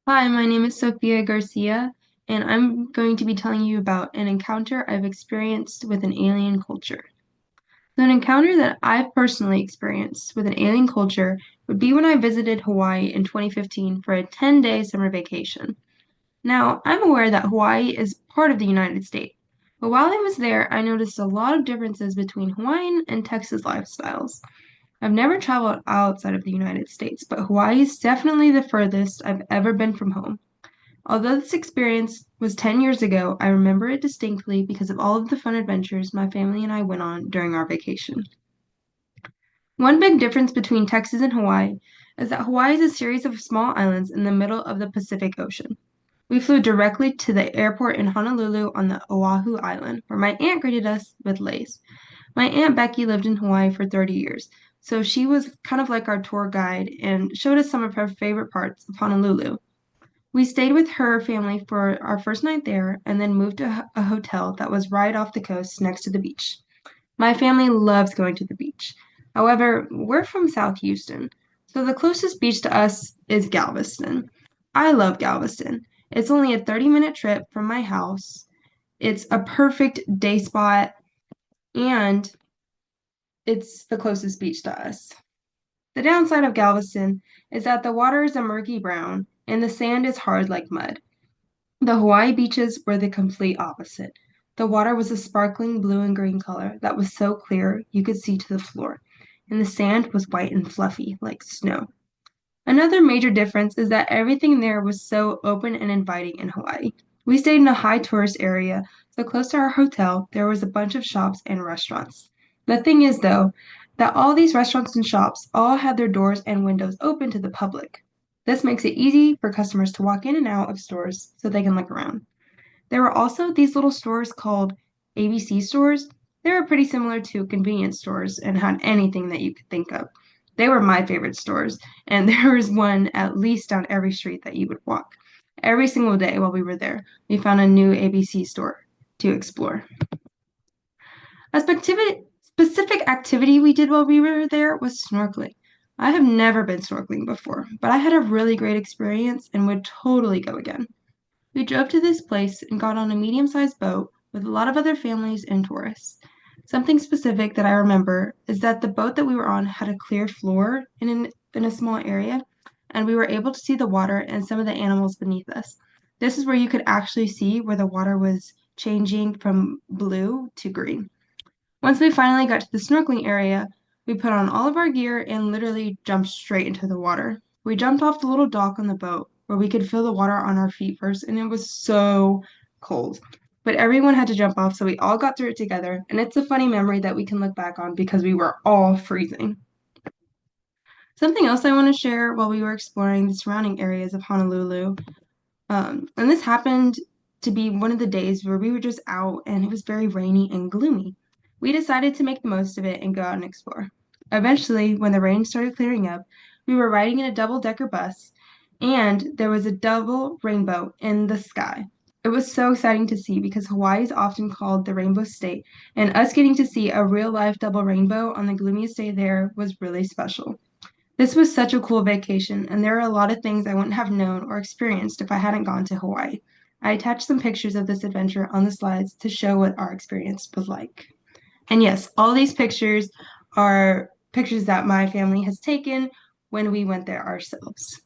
Hi, my name is Sophia Garcia, and I'm going to be telling you about an encounter I've experienced with an alien culture. So, an encounter that I've personally experienced with an alien culture would be when I visited Hawaii in 2015 for a 10-day summer vacation. Now, I'm aware that Hawaii is part of the United States, but while I was there, I noticed a lot of differences between Hawaiian and Texas lifestyles. I've never traveled outside of the United States, but Hawaii is definitely the furthest I've ever been from home. Although this experience was 10 years ago, I remember it distinctly because of all of the fun adventures my family and I went on during our vacation. One big difference between Texas and Hawaii is that Hawaii is a series of small islands in the middle of the Pacific Ocean. We flew directly to the airport in Honolulu on the Oahu Island, where my aunt greeted us with leis. My aunt Becky lived in Hawaii for 30 years, so she was kind of like our tour guide and showed us some of her favorite parts of Honolulu. We stayed with her family for our first night there and then moved to a hotel that was right off the coast next to the beach. My family loves going to the beach. However, we're from South Houston, so the closest beach to us is Galveston. I love Galveston. It's only a 30-minute trip from my house. It's a perfect day spot and it's the closest beach to us. The downside of Galveston is that the water is a murky brown and the sand is hard like mud. The Hawaii beaches were the complete opposite. The water was a sparkling blue and green color that was so clear you could see to the floor, and the sand was white and fluffy like snow. Another major difference is that everything there was so open and inviting in Hawaii. We stayed in a high tourist area, so close to our hotel, there was a bunch of shops and restaurants. The thing is, though, that all these restaurants and shops all had their doors and windows open to the public. This makes it easy for customers to walk in and out of stores so they can look around. There were also these little stores called ABC stores. They were pretty similar to convenience stores and had anything that you could think of. They were my favorite stores, and there was one at least down every street that you would walk. Every single day while we were there, we found a new ABC store to explore. Specific activity we did while we were there was snorkeling. I have never been snorkeling before, but I had a really great experience and would totally go again. We drove to this place and got on a medium-sized boat with a lot of other families and tourists. Something specific that I remember is that the boat that we were on had a clear floor in a small area, and we were able to see the water and some of the animals beneath us. This is where you could actually see where the water was changing from blue to green. Once we finally got to the snorkeling area, we put on all of our gear and literally jumped straight into the water. We jumped off the little dock on the boat where we could feel the water on our feet first, and it was so cold. But everyone had to jump off, so we all got through it together, and it's a funny memory that we can look back on because we were all freezing. Something else I want to share while we were exploring the surrounding areas of Honolulu, and this happened to be one of the days where we were just out and it was very rainy and gloomy. We decided to make the most of it and go out and explore. Eventually, when the rain started clearing up, we were riding in a double-decker bus and there was a double rainbow in the sky. It was so exciting to see because Hawaii is often called the Rainbow State, and us getting to see a real-life double rainbow on the gloomiest day there was really special. This was such a cool vacation, and there are a lot of things I wouldn't have known or experienced if I hadn't gone to Hawaii. I attached some pictures of this adventure on the slides to show what our experience was like. And yes, all these pictures are pictures that my family has taken when we went there ourselves.